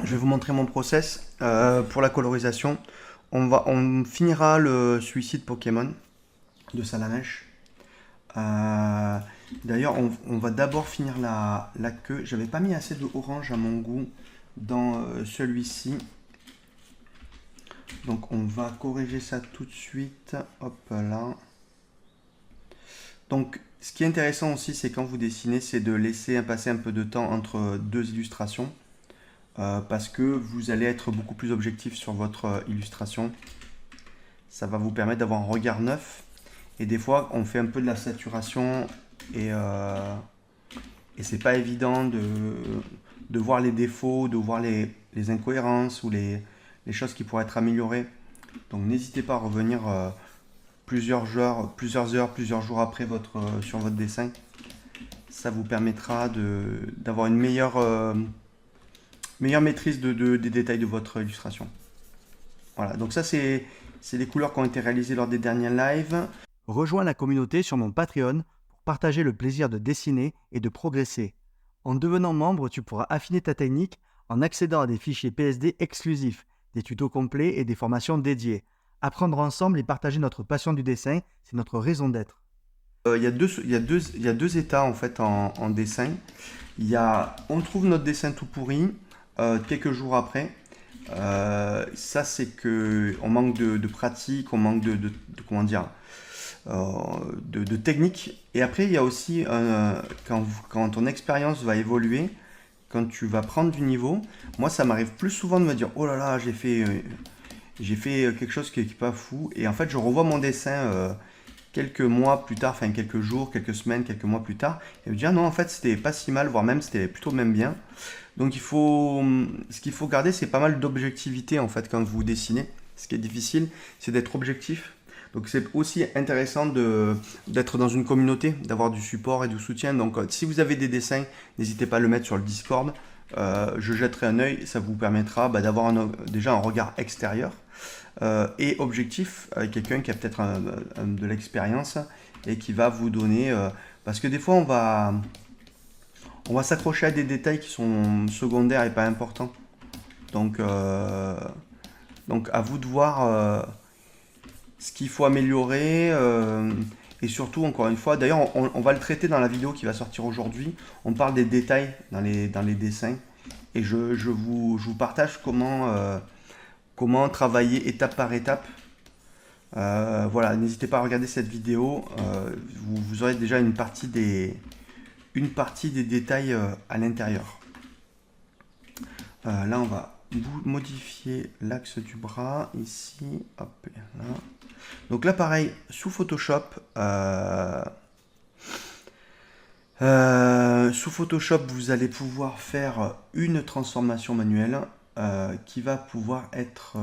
Je vais vous montrer mon process pour la colorisation. On finira le suicide Pokémon de Salamèche. Euh, D'ailleurs, on va d'abord finir la queue. J'avais pas mis assez de orange à mon goût dans celui-ci. Donc on va corriger ça tout de suite. Hop là. Donc ce qui est intéressant aussi, c'est quand vous dessinez, c'est de laisser passer un peu de temps entre deux illustrations. Parce que vous allez être beaucoup plus objectif sur votre illustration. Ça va vous permettre d'avoir un regard neuf. Et des fois, on fait un peu de la saturation et c'est pas évident de voir les défauts, de voir les incohérences ou les choses qui pourraient être améliorées. Donc n'hésitez pas à revenir plusieurs jours après sur votre dessin. Ça vous permettra d'avoir une meilleure maîtrise des détails de votre illustration. Voilà, donc ça c'est les couleurs qui ont été réalisées lors des derniers lives. Rejoins la communauté sur mon Patreon pour partager le plaisir de dessiner et de progresser. En devenant membre, tu pourras affiner ta technique en accédant à des fichiers PSD exclusifs, des tutos complets et des formations dédiées. Apprendre ensemble et partager notre passion du dessin, c'est notre raison d'être. Il y a deux états en fait en dessin. On trouve notre dessin tout pourri quelques jours après. Ça c'est que on manque de pratique, on manque comment dire, de technique. Et après il y a aussi quand ton expérience va évoluer, quand tu vas prendre du niveau. Moi ça m'arrive plus souvent de me dire oh là là j'ai fait quelque chose qui est pas fou. Et en fait je revois mon dessin quelques mois plus tard, enfin quelques jours, quelques semaines, quelques mois plus tard, et me dire ah non en fait c'était pas si mal, voire même c'était plutôt même bien. Donc ce qu'il faut garder, c'est pas mal d'objectivité en fait quand vous dessinez. Ce qui est difficile, c'est d'être objectif. Donc c'est aussi intéressant d'être dans une communauté, d'avoir du support et du soutien. Donc si vous avez des dessins, n'hésitez pas à le mettre sur le Discord. Je jetterai un œil, ça vous permettra d'avoir déjà un regard extérieur et objectif avec quelqu'un qui a peut-être de l'expérience et qui va vous donner... parce que des fois, on va s'accrocher à des détails qui sont secondaires et pas importants. Donc à vous de voir ce qu'il faut améliorer. Et surtout, encore une fois, d'ailleurs, on va le traiter dans la vidéo qui va sortir aujourd'hui. On parle des détails dans les dessins. Et je vous partage comment travailler étape par étape. Voilà, n'hésitez pas à regarder cette vidéo. Vous aurez déjà une partie des détails à l'intérieur. Là, on va modifier l'axe du bras ici. Hop, là. Donc là, pareil, sous Photoshop, vous allez pouvoir faire une transformation manuelle qui va pouvoir être...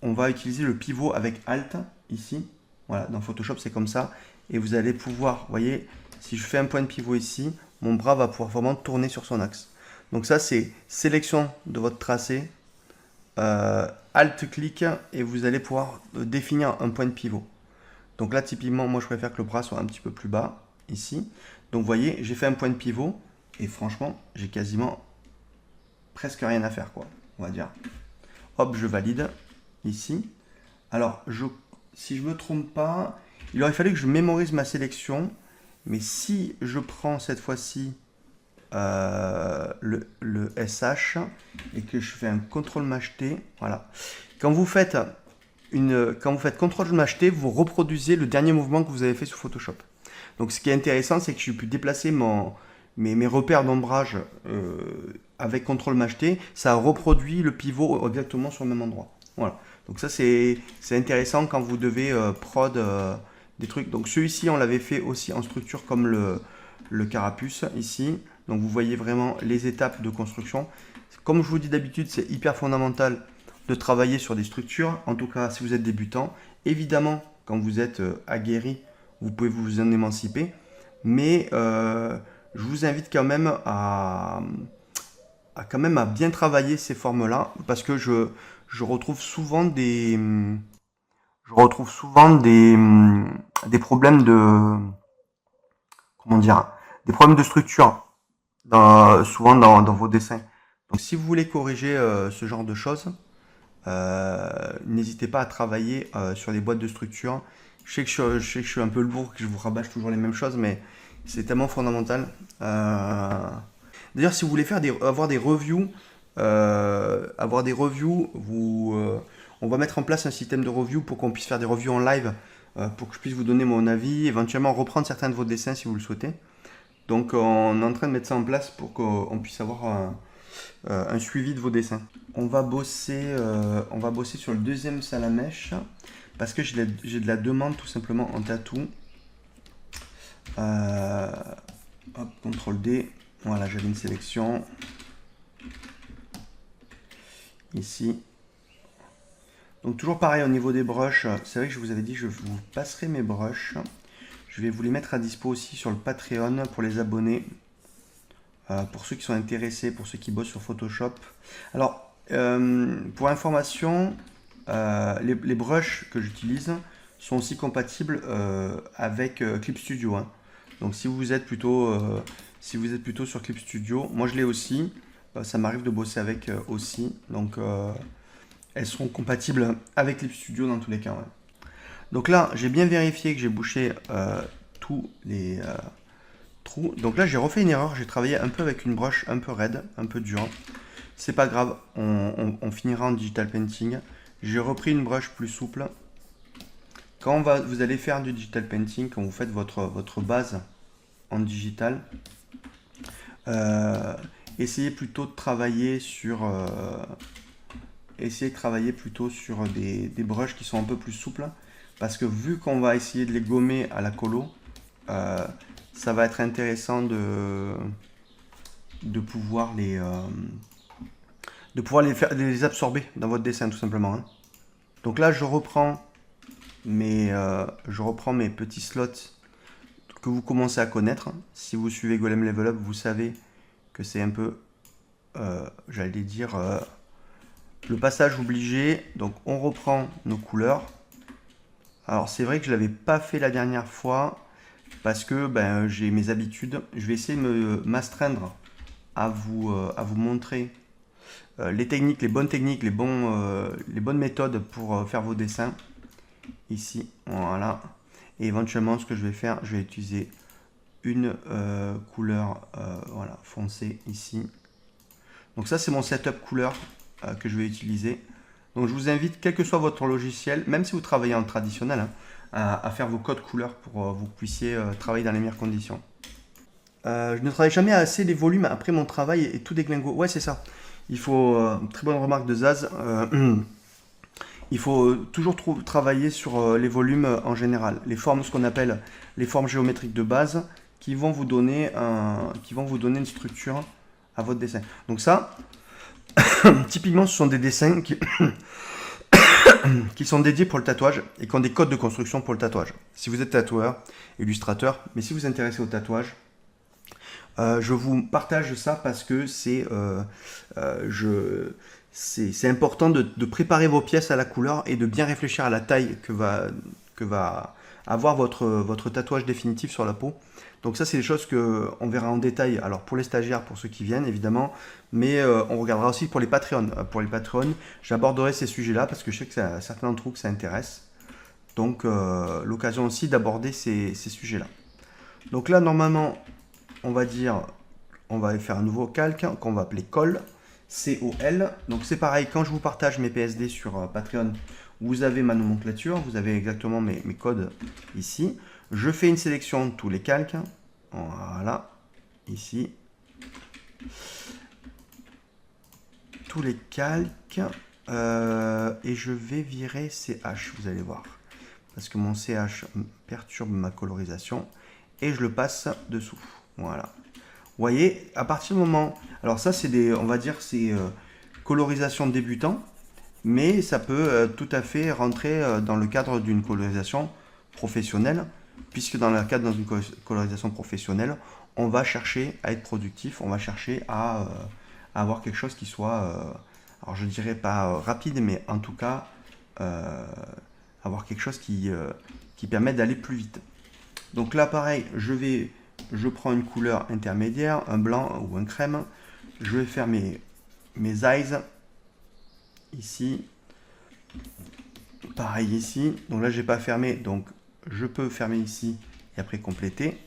on va utiliser le pivot avec Alt ici. Voilà, dans Photoshop, c'est comme ça. Et vous allez pouvoir, vous voyez, si je fais un point de pivot ici, mon bras va pouvoir vraiment tourner sur son axe. Donc ça, c'est sélection de votre tracé. Alt-clic et vous allez pouvoir définir un point de pivot. Donc là, typiquement, moi, je préfère que le bras soit un petit peu plus bas, ici. Donc, vous voyez, j'ai fait un point de pivot et franchement, j'ai quasiment presque rien à faire, quoi, on va dire. Hop, je valide ici. Alors, si je ne me trompe pas, il aurait fallu que je mémorise ma sélection. Mais si je prends cette fois-ci le SH et que je fais un CTRL-MAJ-T, voilà. Quand vous faites CTRL-MAJ-T, vous reproduisez le dernier mouvement que vous avez fait sous Photoshop. Donc ce qui est intéressant, c'est que j'ai pu déplacer mes repères d'ombrage avec CTRL-MAJ-T. Ça reproduit le pivot exactement sur le même endroit. Voilà. Donc ça, c'est intéressant quand vous devez prod des trucs. Donc celui-ci, on l'avait fait aussi en structure comme le carapuce ici. Donc vous voyez vraiment les étapes de construction. Comme je vous dis d'habitude, c'est hyper fondamental de travailler sur des structures. En tout cas, si vous êtes débutant. Évidemment, quand vous êtes aguerri, vous pouvez vous en émanciper. Mais je vous invite quand même à bien travailler ces formes-là. Parce que je retrouve souvent des problèmes de... Comment dire? Des problèmes de structure. Souvent dans vos dessins. Donc, si vous voulez corriger ce genre de choses, n'hésitez pas à travailler sur les boîtes de structure. Je sais que je suis un peu lourd, que je vous rabâche toujours les mêmes choses, mais c'est tellement fondamental. D'ailleurs, si vous voulez avoir des reviews, on va mettre en place un système de review pour qu'on puisse faire des reviews en live, pour que je puisse vous donner mon avis, éventuellement reprendre certains de vos dessins si vous le souhaitez. Donc, on est en train de mettre ça en place pour qu'on puisse avoir un suivi de vos dessins. On va bosser sur le deuxième salamèche parce que j'ai de la demande tout simplement en tatou. Hop, CTRL D. Voilà, j'avais une sélection. Ici. Donc toujours pareil au niveau des brushes. C'est vrai que je vous avais dit, je vous passerai mes brushes. Je vais vous les mettre à dispo aussi sur le Patreon pour les abonnés. Pour ceux qui sont intéressés, pour ceux qui bossent sur Photoshop. Alors, pour information, les brushes que j'utilise sont aussi compatibles avec Clip Studio. Hein. Donc si vous êtes plutôt sur Clip Studio, moi je l'ai aussi. Ça m'arrive de bosser avec aussi. Donc elles seront compatibles avec Clip Studio dans tous les cas. Ouais. Donc là, j'ai bien vérifié que j'ai bouché tous les trous. Donc là, j'ai refait une erreur. J'ai travaillé un peu avec une brush un peu raide, un peu dure. C'est pas grave, on finira en digital painting. J'ai repris une brush plus souple. Quand vous allez faire du digital painting, quand vous faites votre base en digital, essayez plutôt de travailler sur des brushes qui sont un peu plus souples, parce que vu qu'on va essayer de les gommer à la colo, ça va être intéressant de pouvoir les les absorber dans votre dessin tout simplement. Hein. Donc là, je reprends mes petits slots que vous commencez à connaître. Si vous suivez Golem Level Up, vous savez que c'est un peu, j'allais dire, le passage obligé. Donc on reprend nos couleurs. Alors c'est vrai que je ne l'avais pas fait la dernière fois parce que j'ai mes habitudes. Je vais essayer de m'astreindre à vous montrer les techniques, les bonnes techniques, les bonnes méthodes pour faire vos dessins. Ici, voilà. Et éventuellement, ce que je vais faire, je vais utiliser une couleur voilà, foncée ici. Donc ça, c'est mon setup couleur que je vais utiliser. Donc je vous invite, quel que soit votre logiciel, même si vous travaillez en traditionnel, hein, à faire vos codes couleurs pour que vous puissiez travailler dans les meilleures conditions. Je ne travaille jamais assez les volumes après mon travail et tout déglingo. Ouais, c'est ça. Il faut, très bonne remarque de Zaz, il faut toujours travailler sur les volumes en général. Les formes, ce qu'on appelle les formes géométriques de base, qui vont vous donner une structure à votre dessin. Donc ça, typiquement, ce sont des dessins qui sont dédiés pour le tatouage et qui ont des codes de construction pour le tatouage. Si vous êtes tatoueur, illustrateur, mais si vous vous intéressez au tatouage, je vous partage ça parce que c'est important de préparer vos pièces à la couleur et de bien réfléchir à la taille que va avoir votre tatouage définitif sur la peau. Donc ça, c'est des choses qu'on verra en détail. Alors pour les stagiaires, pour ceux qui viennent, évidemment, mais on regardera aussi pour les Patreons. Pour les Patreons, j'aborderai ces sujets-là parce que je sais que certains d'entre vous que ça intéresse. Donc l'occasion aussi d'aborder ces sujets-là. Donc là, normalement, on va faire un nouveau calque qu'on va appeler col, C-O-L. Donc c'est pareil, quand je vous partage mes PSD sur Patreon, vous avez ma nomenclature, vous avez exactement mes codes ici. Je fais une sélection de tous les calques. Voilà, ici. Tous les calques. Et je vais virer CH, vous allez voir. Parce que mon CH perturbe ma colorisation. Et je le passe dessous. Voilà. Vous voyez, à partir du moment... Alors ça, c'est on va dire, c'est colorisation débutant. Mais ça peut tout à fait rentrer dans le cadre d'une colorisation professionnelle. Puisque dans le cadre d'une colorisation professionnelle, on va chercher à être productif. On va chercher à avoir quelque chose qui soit... alors je dirais pas rapide, mais en tout cas, avoir quelque chose qui permet d'aller plus vite. Donc là, pareil, je prends une couleur intermédiaire, un blanc ou un crème. Je vais faire mes mes eyes. Ici. Pareil ici. Donc là, j'ai pas fermé. Donc, je peux fermer ici et après compléter.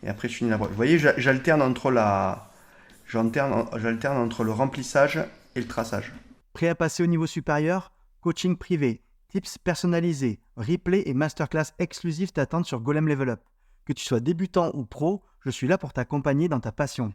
Et après, je finis la broche. Vous voyez, j'alterne entre j'alterne entre le remplissage et le traçage. Prêt à passer au niveau supérieur? Coaching privé, tips personnalisés, replay et masterclass exclusifs t'attendent sur Golem Level Up. Que tu sois débutant ou pro, je suis là pour t'accompagner dans ta passion.